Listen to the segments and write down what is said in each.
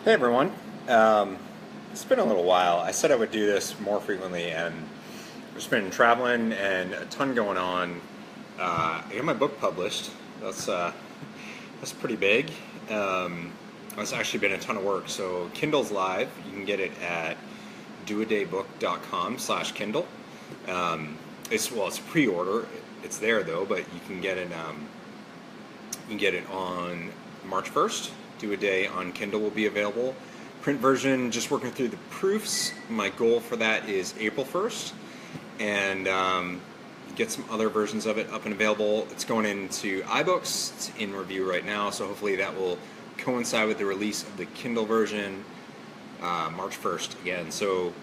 Hey everyone. It's been a little while. I said I would do this more frequently, and I've just been traveling and a ton going on. I got my book published. That's pretty big. It's actually been a ton of work. So Kindle's live. You can get it at doadaybook.com/Kindle. It's pre-order. It's there though, but you can get it. You can get it on March 1st. Do a Day on Kindle will be available. Print version, just working through the proofs. My goal for that is April 1st. And get some other versions of it up and available. It's going into iBooks. It's in review right now, so hopefully that will coincide with the release of the Kindle version March 1st again. So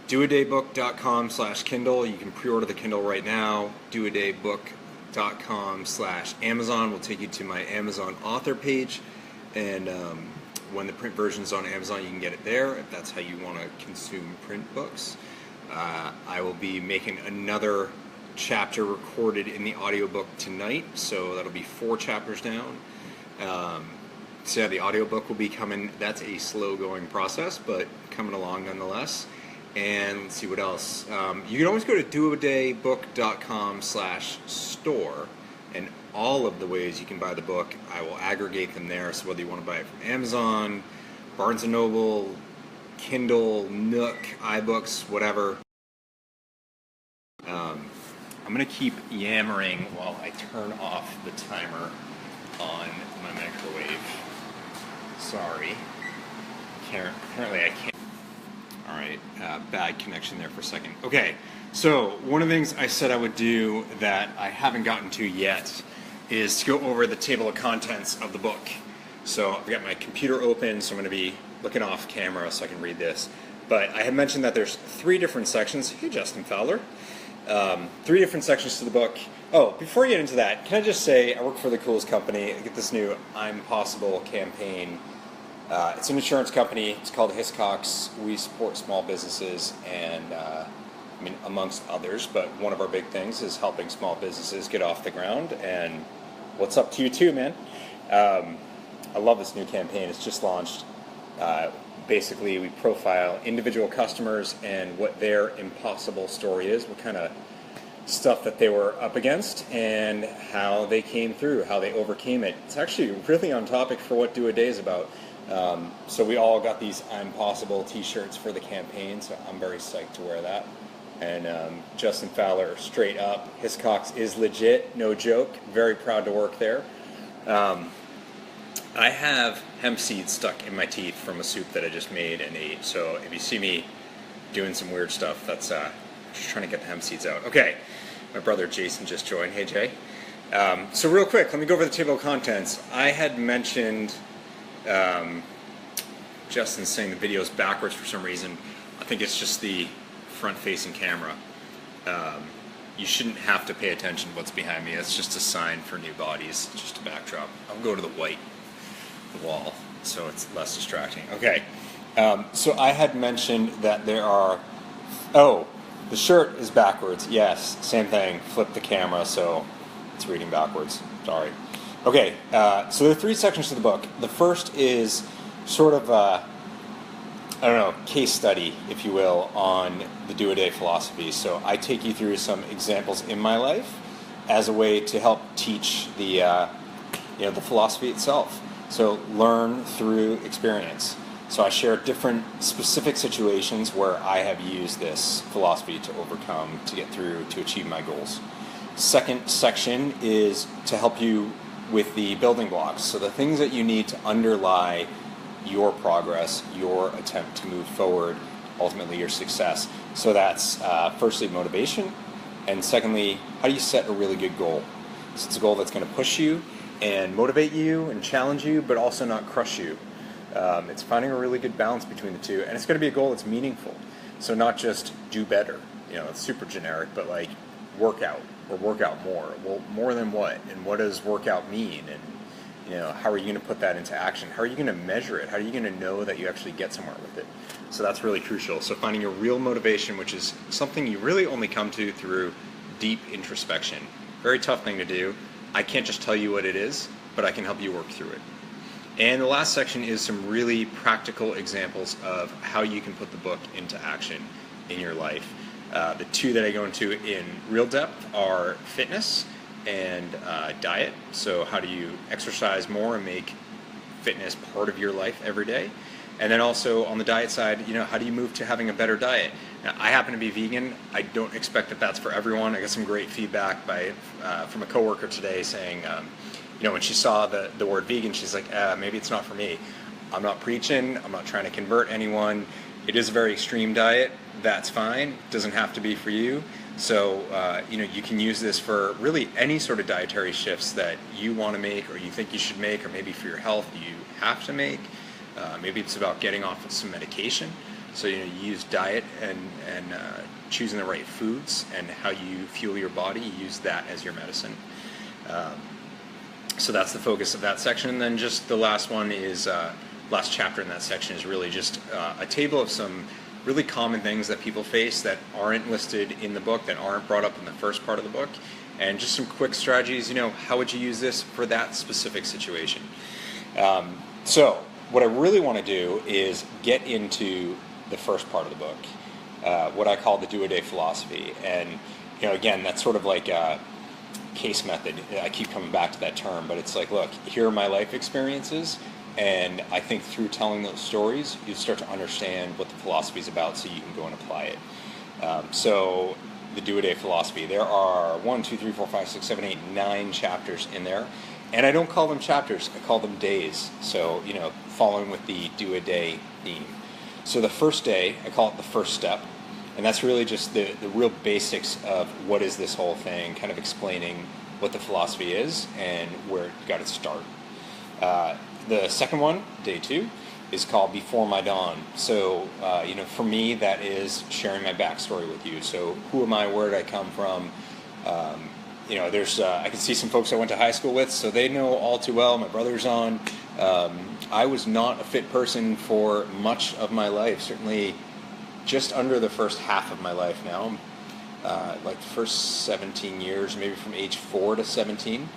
doadaybook.com/Kindle. You can pre-order the Kindle right now. doadaybook.com/Amazon will take you to my Amazon author page. And when the print version's on Amazon, you can get it there if that's how you want to consume print books. I will be making another chapter recorded in the audiobook tonight, so that'll be 4 chapters down. So yeah, the audiobook will be coming. That's a slow-going process, but coming along nonetheless. And let's see what else. You can always go to doadaybook.com/store, and all of the ways you can buy the book, I will aggregate them there. So whether you want to buy it from Amazon, Barnes & Noble, Kindle, Nook, iBooks, whatever. I'm going to keep yammering while I turn off the timer on my microwave. Sorry. Apparently I can't. Alright, bad connection there for a second. Okay, so one of the things I said I would do that I haven't gotten to yet is to go over the table of contents of the book. So I've got my computer open, so I'm going to be looking off camera so I can read this. But I had mentioned that there's 3 different sections. Hey, Justin Fowler. 3 different sections to the book. Oh, before we get into that, can I just say I work for the coolest company. I get this new I'm Possible campaign. It's an insurance company. It's called Hiscox. We support small businesses and, amongst others, but one of our big things is helping small businesses get off the ground. And what's up to you too, man? I love this new campaign. It's just launched. Basically, we profile individual customers and what their impossible story is, what kind of stuff that they were up against, and how they came through, how they overcame it. It's actually really on topic for what Do a Day is about. So we all got these I'm Possible t-shirts for the campaign, so I'm very psyched to wear that. And Justin Fowler, straight up, Hiscox is legit, no joke. Very proud to work there. I have hemp seeds stuck in my teeth from a soup that I just made and ate. So if you see me doing some weird stuff, that's just trying to get the hemp seeds out. Okay, my brother Jason just joined. Hey, Jay. So real quick, let me go over the table of contents. I had mentioned Justin's saying the video's backwards for some reason. I think it's just the front-facing camera. You shouldn't have to pay attention to what's behind me. It's just a sign for new bodies, just a backdrop. I'll go to the white, the wall, so it's less distracting. Okay, so I had mentioned that there are, the shirt is backwards. Yes, same thing, flip the camera so it's reading backwards. Sorry. Okay, so there are 3 sections to the book. The first is sort of case study, if you will, on the Do-A-Day philosophy. So I take you through some examples in my life as a way to help teach the philosophy itself. So learn through experience. So I share different specific situations where I have used this philosophy to overcome, to get through, to achieve my goals. Second section is to help you with the building blocks. So the things that you need to underlie your progress, your attempt to move forward, ultimately your success. So that's firstly motivation, and secondly, how do you set a really good goal? So it's a goal that's going to push you and motivate you and challenge you, but also not crush you. It's finding a really good balance between the two, and it's going to be a goal that's meaningful. So not just do better, it's super generic, but like work out or work out more. Well, more than what? And what does workout mean? And how are you going to put that into action? How are you going to measure it? How are you going to know that you actually get somewhere with it? So that's really crucial. So finding your real motivation, which is something you really only come to through deep introspection. Very tough thing to do. I can't just tell you what it is, but I can help you work through it. And the last section is some really practical examples of how you can put the book into action in your life. The two that I go into in real depth are fitness and diet. So how do you exercise more and make fitness part of your life every day? And then also on the diet side, how do you move to having a better diet? Now, I happen to be vegan. I don't expect that that's for everyone. I got some great feedback from a coworker today saying, when she saw the word vegan, she's like, maybe it's not for me. I'm not preaching. I'm not trying to convert anyone. It is a very extreme diet. That's fine. It doesn't have to be for you. So, you can use this for really any sort of dietary shifts that you want to make or you think you should make, or maybe for your health you have to make. Maybe it's about getting off of some medication. So, you use diet and choosing the right foods and how you fuel your body. You use that as your medicine. So that's the focus of that section. And then just the last one is, last chapter in that section is really just a table of some really common things that people face that aren't listed in the book, that aren't brought up in the first part of the book, and just some quick strategies. How would you use this for that specific situation? So what I really want to do is get into the first part of the book, what I call the do-a-day philosophy. And, again, that's sort of like a case method. I keep coming back to that term, but it's like, look, here are my life experiences, and I think through telling those stories, you start to understand what the philosophy is about so you can go and apply it. So the do-a-day philosophy, there are 9 chapters in there. And I don't call them chapters, I call them days. So, following with the do-a-day theme. So the first day, I call it the first step. And that's really just the real basics of what is this whole thing, kind of explaining what the philosophy is and where it got its start. The second one, day 2, is called Before My Dawn. So, for me, that is sharing my backstory with you. So who am I, where did I come from? I can see some folks I went to high school with, so they know all too well. My brother's on. I was not a fit person for much of my life, certainly just under the first half of my life now. Like the first 17 years, maybe from age 4 to 17.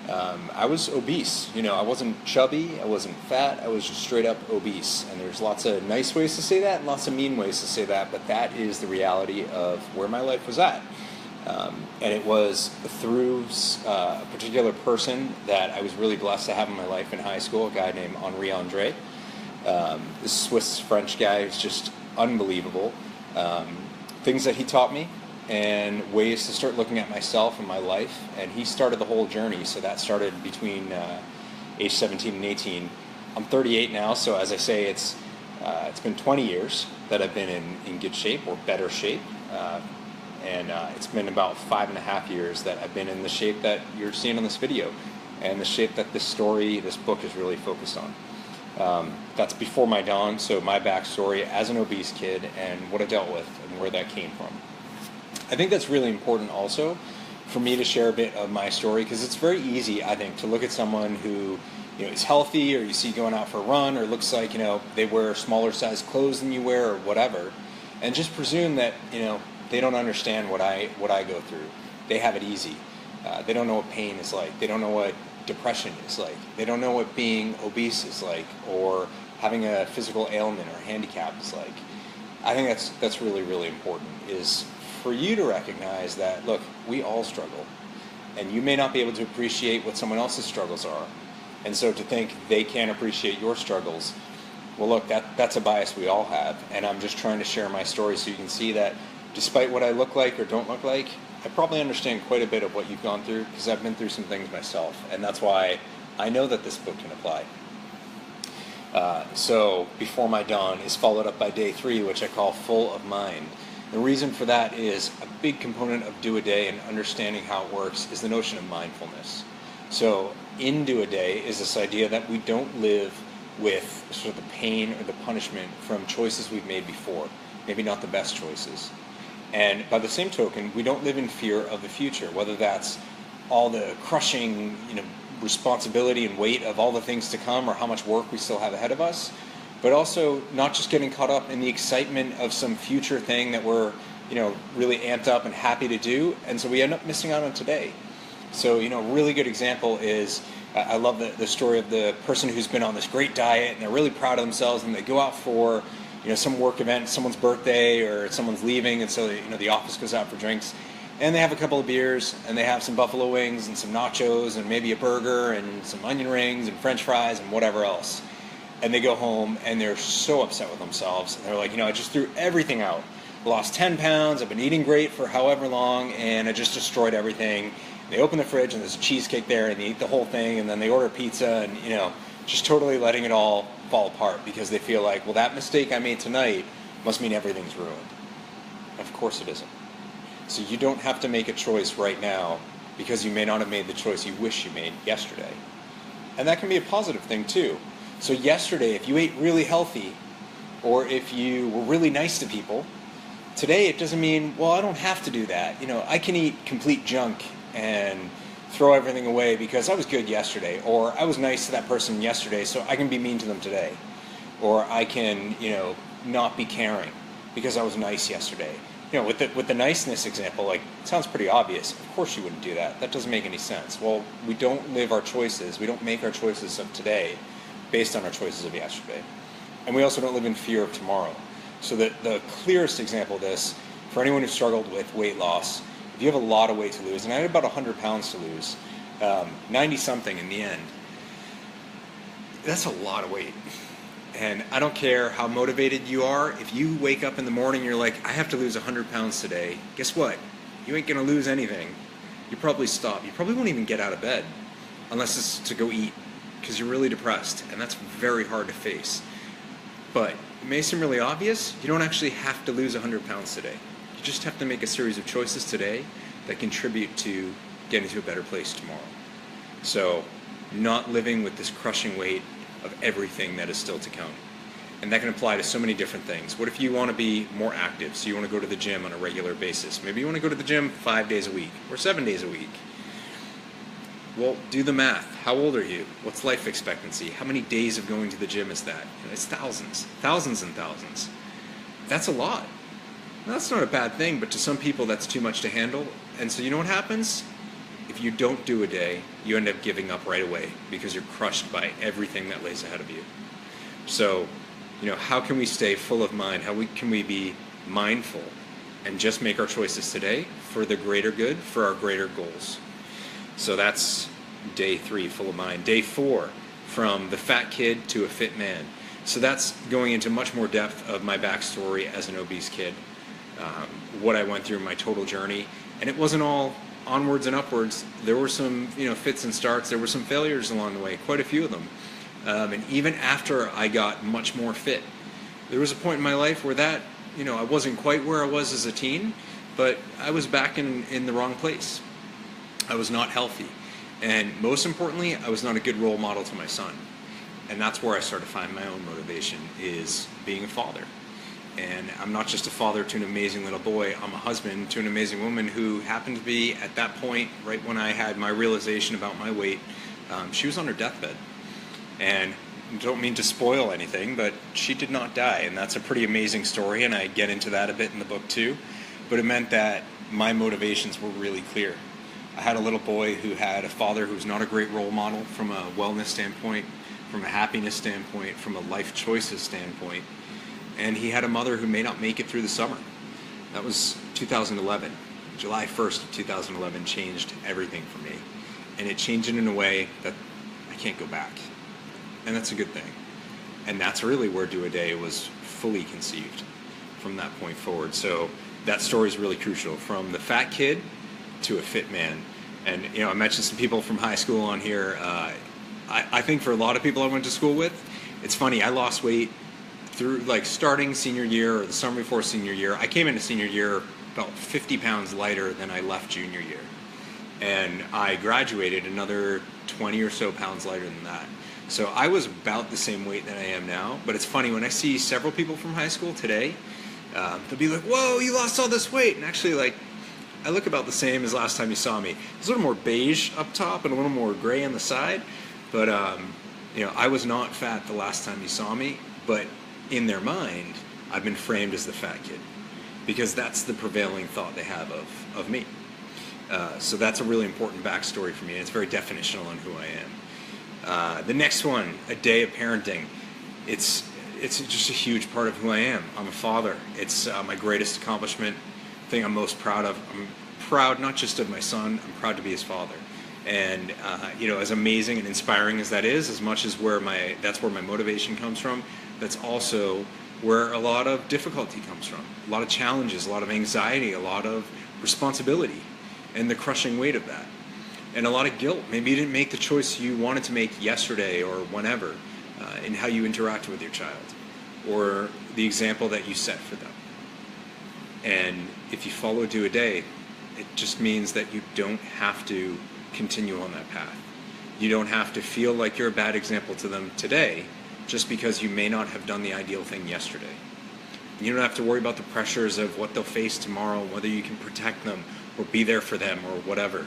I was obese. I wasn't chubby, I wasn't fat, I was just straight up obese. And there's lots of nice ways to say that and lots of mean ways to say that, but that is the reality of where my life was at. And it was through a particular person that I was really blessed to have in my life in high school, a guy named Henri Andre. This Swiss-French guy who's just unbelievable. Things that he taught me and ways to start looking at myself and my life. And he started the whole journey. So that started between age 17 and 18. I'm 38 now, so as I say, it's been 20 years that I've been in good shape or better shape. And it's been about 5.5 years that I've been in the shape that you're seeing on this video and the shape that this book is really focused on. That's Before My Dawn, so my backstory as an obese kid and what I dealt with and where that came from. I think that's really important also for me to share a bit of my story, because it's very easy, I think, to look at someone who is healthy, or you see going out for a run, or looks like they wear smaller size clothes than you wear, or whatever, and just presume that they don't understand what I go through. They have it easy. They don't know what pain is like. They don't know what depression is like. They don't know what being obese is like, or having a physical ailment or handicap is like. I think that's really, really important, is for you to recognize that, look, we all struggle, and you may not be able to appreciate what someone else's struggles are, and so to think they can't appreciate your struggles, well, look, that's a bias we all have, and I'm just trying to share my story so you can see that despite what I look like or don't look like, I probably understand quite a bit of what you've gone through, because I've been through some things myself, and that's why I know that this book can apply. So Before My Dawn is followed up by day 3, which I call Full of Mind. The reason for that is a big component of Do-A-Day and understanding how it works is the notion of mindfulness. So in Do-A-Day is this idea that we don't live with sort of the pain or the punishment from choices we've made before, maybe not the best choices. And by the same token, we don't live in fear of the future, whether that's all the crushing, responsibility and weight of all the things to come, or how much work we still have ahead of us, but also not just getting caught up in the excitement of some future thing that we're, really amped up and happy to do, and so we end up missing out on today. So, a really good example is, I love the story of the person who's been on this great diet and they're really proud of themselves, and they go out for some work event, someone's birthday or someone's leaving, and so the office goes out for drinks, and they have a couple of beers and they have some buffalo wings and some nachos and maybe a burger and some onion rings and French fries and whatever else. And they go home and they're so upset with themselves. And they're like, I just threw everything out. I lost 10 pounds, I've been eating great for however long, and I just destroyed everything. They open the fridge and there's a cheesecake there, and they eat the whole thing, and then they order pizza, and just totally letting it all fall apart because they feel like, well, that mistake I made tonight must mean everything's ruined. Of course it isn't. So you don't have to make a choice right now because you may not have made the choice you wish you made yesterday. And that can be a positive thing too. So yesterday, if you ate really healthy, or if you were really nice to people, today it doesn't mean, well, I don't have to do that. I can eat complete junk and throw everything away because I was good yesterday, or I was nice to that person yesterday, so I can be mean to them today. Or I can, not be caring because I was nice yesterday. With the niceness example, it sounds pretty obvious. Of course you wouldn't do that. That doesn't make any sense. Well, we don't live our choices. We don't make our choices of today based on our choices of yesterday. And we also don't live in fear of tomorrow. So the clearest example of this, for anyone who struggled with weight loss, if you have a lot of weight to lose, and I had about 100 pounds to lose, 90-something in the end, that's a lot of weight. And I don't care how motivated you are, if you wake up in the morning and you're like, I have to lose 100 pounds today, guess what? You ain't going to lose anything. You probably stop. You probably won't even get out of bed unless it's to go eat because you're really depressed, and that's very hard to face. But it may seem really obvious, you don't actually have to lose 100 pounds today. You just have to make a series of choices today that contribute to getting to a better place tomorrow. So, not living with this crushing weight of everything that is still to come. And that can apply to so many different things. What if you want to be more active? So you want to go to the gym on a regular basis. Maybe you want to go to the gym 5 days a week or 7 days a week. Well, do the math. How old are you? What's life expectancy? How many days of going to the gym is that? It's thousands and thousands. That's a lot. Now, that's not a bad thing, but to some people that's too much to handle. And so you know what happens? If you don't do a day, you end up giving up right away because you're crushed by everything that lays ahead of you. So, how can we stay full of mind? Can we be mindful and just make our choices today for the greater good, for our greater goals? So that's day 3, full of mind. Day 4, from the fat kid to a fit man. So that's going into much more depth of my backstory as an obese kid, what I went through in my total journey. And it wasn't all onwards and upwards. There were some fits and starts. There were some failures along the way, quite a few of them. And even after I got much more fit, there was a point in my life where I wasn't quite where I was as a teen, but I was back in the wrong place. I was not healthy. And most importantly, I was not a good role model to my son. And that's where I started to find my own motivation, is being a father. And I'm not just a father to an amazing little boy, I'm a husband to an amazing woman who happened to be, at that point, right when I had my realization about my weight, she was on her deathbed. And I don't mean to spoil anything, but she did not die. And that's a pretty amazing story, and I get into that a bit in the book too. But it meant that my motivations were really clear. I had a little boy who had a father who was not a great role model from a wellness standpoint, from a happiness standpoint, from a life choices standpoint. And he had a mother who may not make it through the summer. That was 2011. July 1st of 2011 changed everything for me. And it changed it in a way that I can't go back. And that's a good thing. And that's really where Do A Day was fully conceived from that point forward. So that story is really crucial, from the fat kid to a fit man. And I mentioned some people from high school on here. I think for a lot of people I went to school with, it's funny, I lost weight through starting senior year or the summer before senior year. I came into senior year about 50 pounds lighter than I left junior year. And I graduated another 20 or so pounds lighter than that. So I was about the same weight that I am now. But it's funny, when I see several people from high school today, they'll be like, whoa, you lost all this weight. And actually, I look about the same as last time you saw me. It's a little more beige up top and a little more gray on the side. But, I was not fat the last time you saw me. But in their mind, I've been framed as the fat kid, because that's the prevailing thought they have of me. So that's a really important backstory for me, and it's very definitional on who I am. The next one, a day of parenting. It's just a huge part of who I am. I'm a father. It's my greatest accomplishment, thing I'm most proud of. I'm proud not just of my son, I'm proud to be his father. And as amazing and inspiring as that is, as much as that's where my motivation comes from, that's also where a lot of difficulty comes from. A lot of challenges, a lot of anxiety, a lot of responsibility, and the crushing weight of that. And a lot of guilt. Maybe you didn't make the choice you wanted to make yesterday or whenever in how you interact with your child, or the example that you set for them. And if you follow Do a Day, it just means that you don't have to continue on that path. You don't have to feel like you're a bad example to them today just because you may not have done the ideal thing yesterday. You don't have to worry about the pressures of what they'll face tomorrow, whether you can protect them or be there for them or whatever.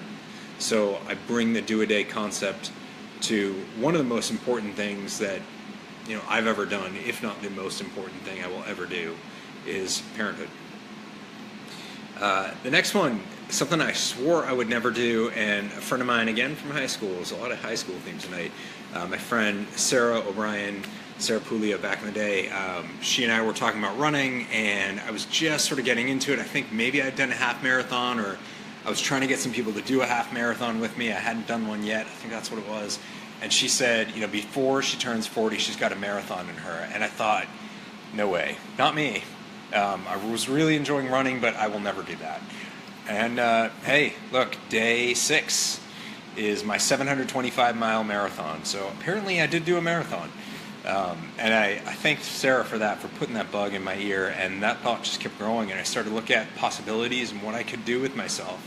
So I bring the Do a Day concept to one of the most important things that I've ever done, if not the most important thing I will ever do, is parenthood. The next one, something I swore I would never do, and a friend of mine, again from high school, there's a lot of high school themes tonight. My friend Sarah O'Brien, Sarah Puglia, back in the day, she and I were talking about running, and I was just sort of getting into it. I think maybe I'd done a half marathon, or I was trying to get some people to do a half marathon with me. I hadn't done one yet. I think that's what it was. And she said, before she turns 40, she's got a marathon in her. And I thought, no way, not me. I was really enjoying running, but I will never do that. And hey, look, day 6 is my 725-mile marathon. So apparently I did do a marathon. And I thanked Sarah for that, for putting that bug in my ear. And that thought just kept growing. And I started to look at possibilities and what I could do with myself.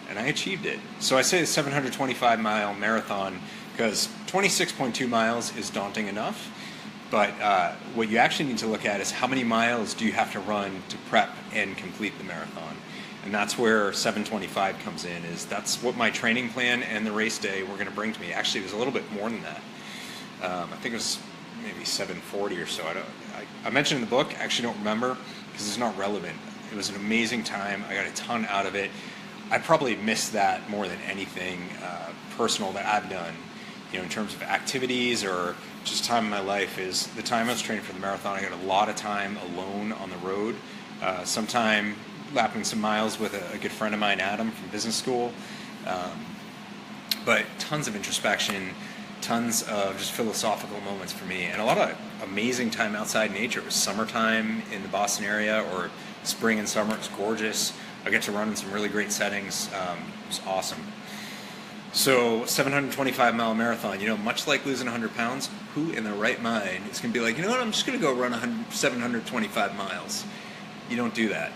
And I achieved it. So I say the 725-mile marathon because 26.2 miles is daunting enough. But what you actually need to look at is how many miles do you have to run to prep and complete the marathon. And that's where 725 comes in. That's what my training plan and the race day were going to bring to me. Actually, it was a little bit more than that. I think it was maybe 740 or so. I mentioned in the book, I actually don't remember because it's not relevant. It was an amazing time. I got a ton out of it. I probably missed that more than anything personal that I've done, in terms of activities or just time in my life, is the time I was training for the marathon. I got a lot of time alone on the road, sometime lapping some miles with a good friend of mine, Adam, from business school, but tons of introspection, tons of just philosophical moments for me, and a lot of amazing time outside nature. It was summertime in the Boston area, or spring and summer. It's gorgeous. I get to run in some really great settings. It was awesome. So 725-mile marathon, much like losing 100 pounds, who in their right mind is going to be like, you know what, I'm just going to go run 725 miles. You don't do that.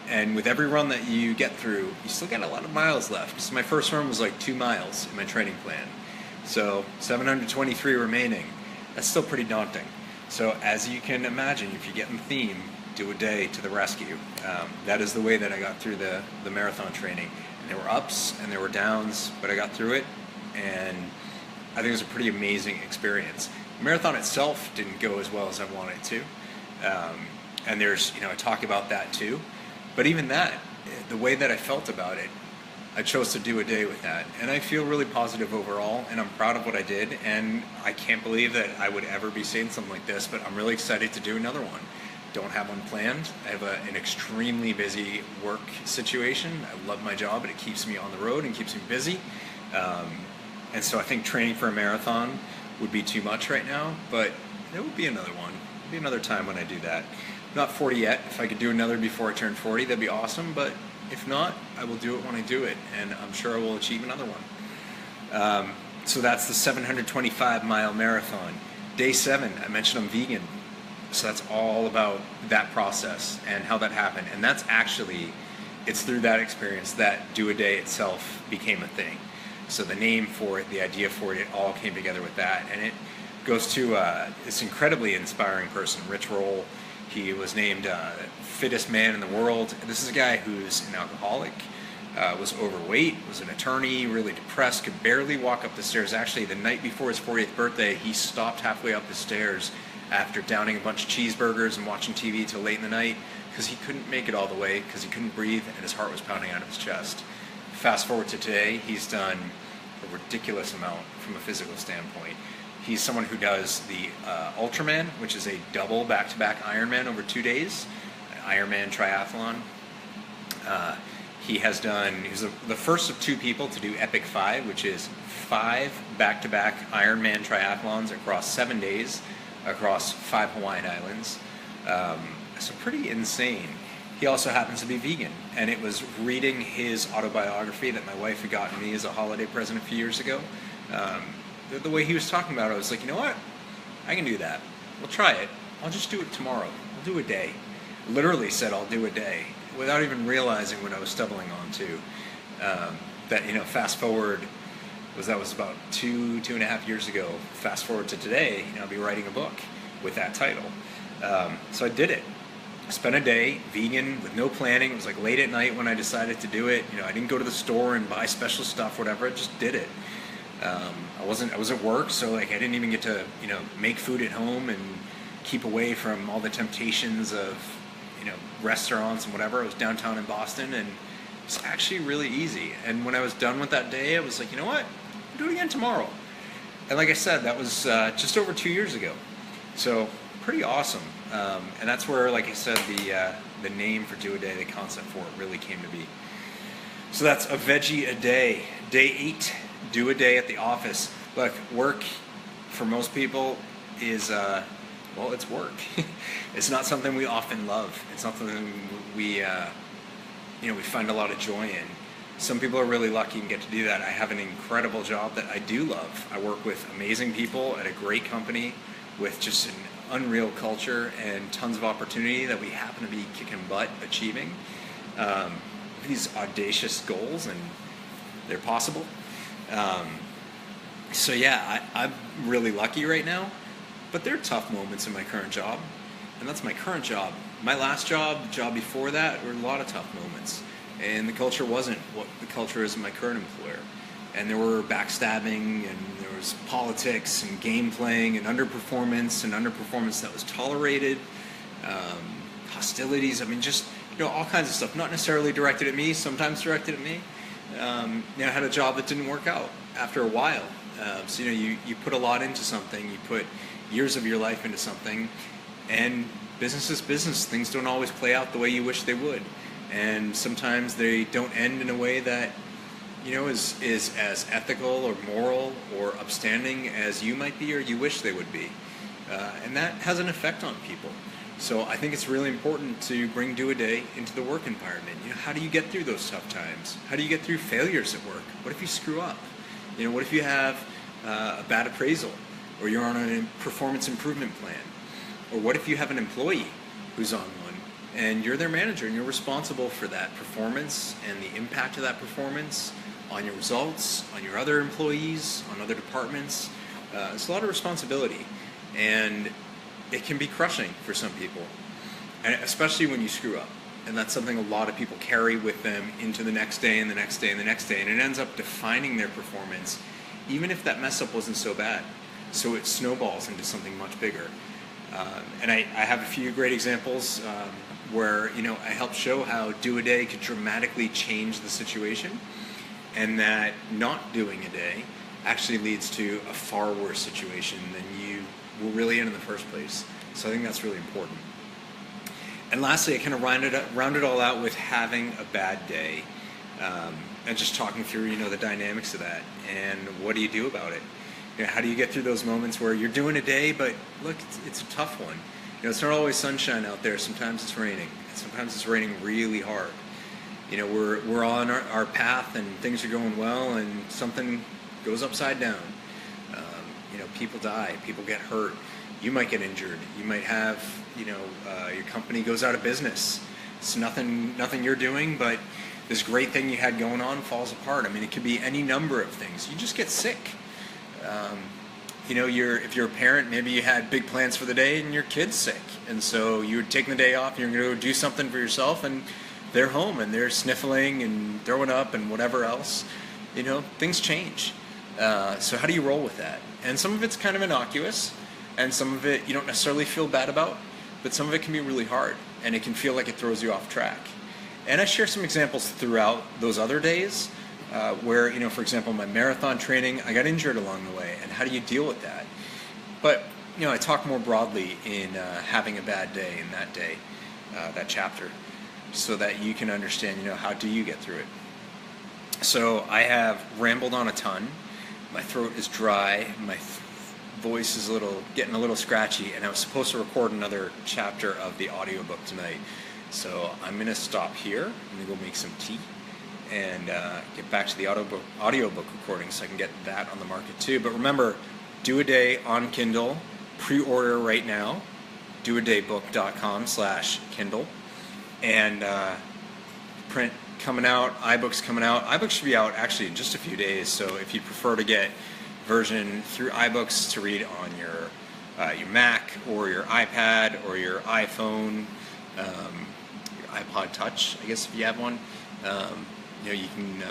And with every run that you get through, you still got a lot of miles left. So my first run was like 2 miles in my training plan. So 723 remaining. That's still pretty daunting. So as you can imagine, if you get in the theme, Do a Day to the rescue. That is the way that I got through the marathon training. And there were ups and there were downs, but I got through it, and I think it was a pretty amazing experience. The marathon itself didn't go as well as I wanted it to. And there's, I talk about that too. But even that, the way that I felt about it, I chose to do a day with that. And I feel really positive overall, and I'm proud of what I did. And I can't believe that I would ever be saying something like this, but I'm really excited to do another one. Don't have one planned. I have an extremely busy work situation. I love my job, and it keeps me on the road and keeps me busy. And so I think training for a marathon would be too much right now, but there would be another one. There'll be another time when I do that. I'm not 40 yet. If I could do another before I turn 40, that'd be awesome, but if not, I will do it when I do it, and I'm sure I will achieve another one. So that's the 725-mile marathon. Day 7, I mentioned I'm vegan. So that's all about that process and how that happened. And that's actually, it's through that experience that Do a Day itself became a thing. So the name for it, the idea for it, it all came together with that. And it goes to this incredibly inspiring person, Rich Roll. He was named fittest man in the world. This is a guy who's an alcoholic, was overweight, was an attorney, really depressed, could barely walk up the stairs. Actually, the night before his 40th birthday, he stopped halfway up the stairs after downing a bunch of cheeseburgers and watching TV till late in the night because he couldn't make it all the way because he couldn't breathe and his heart was pounding out of his chest. Fast forward to today, he's done a ridiculous amount from a physical standpoint. He's someone who does the Ultraman, which is a double back-to-back Ironman over 2 days, Ironman triathlon. He was the first of 2 people to do Epic 5, which is 5 back-to-back Ironman triathlons across 7 days, across 5 Hawaiian islands. So pretty insane. He also happens to be vegan, and it was reading his autobiography that my wife had gotten me as a holiday present a few years ago. The way he was talking about it, I was like, you know what? I can do that. We'll try it. I'll just do it tomorrow. I'll do a day. Literally said I'll do a day, without even realizing what I was stumbling onto. That, fast forward, that was about 2.5 years ago. Fast forward to today, I'll be writing a book with that title. So I did it. Spent a day vegan with no planning. It was like late at night when I decided to do it. I didn't go to the store and buy special stuff, whatever. I just did it. I was at work, so I didn't even get to make food at home and keep away from all the temptations of restaurants and whatever. I was downtown in Boston, and it's actually really easy. And when I was done with that day, I was like, you know what? I'll do it again tomorrow. And like I said, that was just over 2 years ago. So pretty awesome. And that's where, like I said, the name for Do a Day, the concept for it, really came to be. So that's a veggie a day. Day 8, do a day at the office. Look, work for most people is it's work. It's not something we often love. It's not something we find a lot of joy in. Some people are really lucky and get to do that. I have an incredible job that I do love. I work with amazing people at a great company with just an unreal culture and tons of opportunity that we happen to be kicking butt achieving. These audacious goals, and they're possible. So yeah, I'm really lucky right now, but there are tough moments in my current job, and that's my current job. My last job, the job before that, were a lot of tough moments, and the culture wasn't what the culture is in my current employer. And there were backstabbing, and there was politics and game playing and underperformance that was tolerated, hostilities. I mean, just all kinds of stuff. Not necessarily directed at me, sometimes directed at me. I had a job that didn't work out after a while. So you put a lot into something, you put years of your life into something, and business is business. Things don't always play out the way you wish they would, and sometimes they don't end in a way that is as ethical or moral or upstanding as you might be or you wish they would be, and that has an effect on people. So I think it's really important to bring Do a Day into the work environment. How do you get through those tough times? How do you get through failures at work? What if you screw up? What if you have a bad appraisal, or you're on a performance improvement plan? Or what if you have an employee who's on one, and you're their manager, and you're responsible for that performance and the impact of that performance on your results, on your other employees, on other departments? It's a lot of responsibility, and it can be crushing for some people, and especially when you screw up. And that's something a lot of people carry with them into the next day and the next day and the next day, and it ends up defining their performance, even if that mess up wasn't so bad. So it snowballs into something much bigger. And I have a few great examples where I help show how Do a Day could dramatically change the situation, and that not doing a day actually leads to a far worse situation than you were really in the first place. So I think that's really important. And lastly, I kind of round it all out with having a bad day, and just talking through the dynamics of that, and what do you do about it? How do you get through those moments where you're doing a day, but look, it's a tough one. It's not always sunshine out there. Sometimes it's raining. Sometimes it's raining really hard. We're on our path, and things are going well, and something goes upside down. People die, people get hurt. You might get injured. You might have, your company goes out of business. It's nothing you're doing, but this great thing you had going on falls apart. I mean, it could be any number of things. You just get sick. If you're a parent, maybe you had big plans for the day and your kid's sick, and so you're taking the day off and you're going to go do something for yourself, and they're home and they're sniffling and throwing up and whatever else. Things change. So how do you roll with that? And some of it's kind of innocuous, and some of it you don't necessarily feel bad about, but some of it can be really hard, and it can feel like it throws you off track. And I share some examples throughout those other days, where, for example, my marathon training, I got injured along the way, and how do you deal with that? But, I talk more broadly in having a bad day in that day, that chapter, so that you can understand, how do you get through it. So I have rambled on a ton. My throat is dry. My voice is getting a little scratchy, and I was supposed to record another chapter of the audiobook tonight. So I'm going to stop here. I'm going to go make some tea and get back to the audiobook recording so I can get that on the market too. But remember, Do a Day on Kindle. Pre-order right now. doadaybook.com/Kindle. And print coming out, iBooks coming out. iBooks should be out actually in just a few days, so if you prefer to get version through iBooks to read on your Mac or your iPad or your iPhone, your iPod Touch, I guess if you have one, you can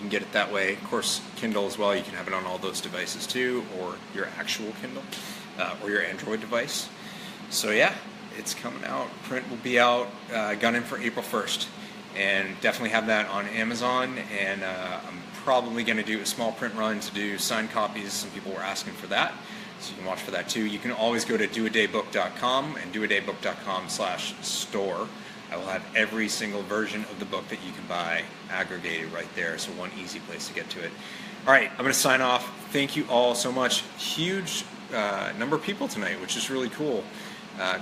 get it that way. Of course, Kindle as well. You can have it on all those devices too, or your actual Kindle, or your Android device. So yeah, it's coming out. Print will be out. Got in for April 1st, and definitely have that on Amazon. And I'm probably going to do a small print run to do signed copies. Some people were asking for that, so you can watch for that too. You can always go to doadaybook.com and doadaybook.com/store. I will have every single version of the book that you can buy aggregated right there, so one easy place to get to it. All right, I'm going to sign off. Thank you all so much. Huge number of people tonight, which is really cool.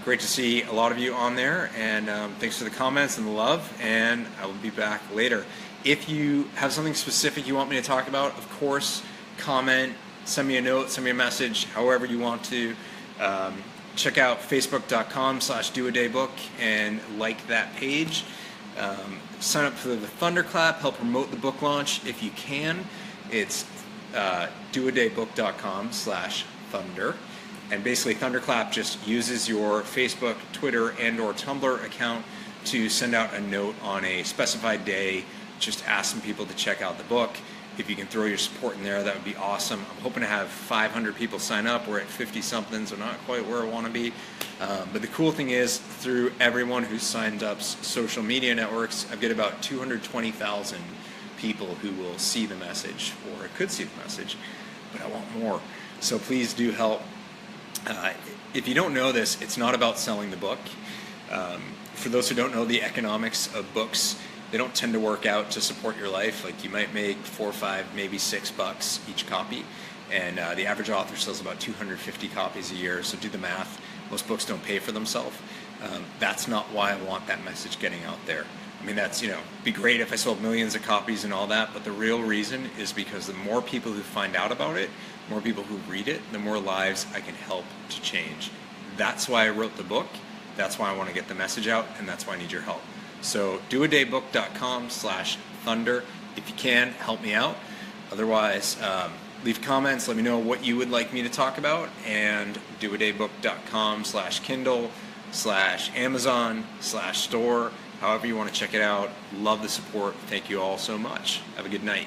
Great to see a lot of you on there, and thanks for the comments and the love, and I will be back later. If you have something specific you want me to talk about, of course, comment, send me a note, send me a message, however you want to. Check out facebook.com/doadaybook and like that page. Sign up for the Thunderclap, help promote the book launch if you can. It's doadaybook.com/thunder. And basically Thunderclap just uses your Facebook, Twitter, and or Tumblr account to send out a note on a specified day, just ask some people to check out the book. If you can throw your support in there, that would be awesome. I'm hoping to have 500 people sign up. We're at 50-something, so not quite where I want to be. But the cool thing is, through everyone who signed up's social media networks, I've got about 220,000 people who will see the message, or could see the message, but I want more. So please do help. If you don't know this, it's not about selling the book. For those who don't know the economics of books, they don't tend to work out to support your life. Like, you might make $4 or $5, maybe $6 each copy, and the average author sells about 250 copies a year. So do the math. Most books don't pay for themselves. That's not why I want that message getting out there. I mean, that's, be great if I sold millions of copies and all that, but the real reason is because the more people who find out about it, more people who read it, the more lives I can help to change. That's why I wrote the book. That's why I want to get the message out, and that's why I need your help. So doadaybook.com/thunder. If you can, help me out. Otherwise, leave comments. Let me know what you would like me to talk about. And doadaybook.com/Kindle/Amazon/store. However you want to check it out. Love the support. Thank you all so much. Have a good night.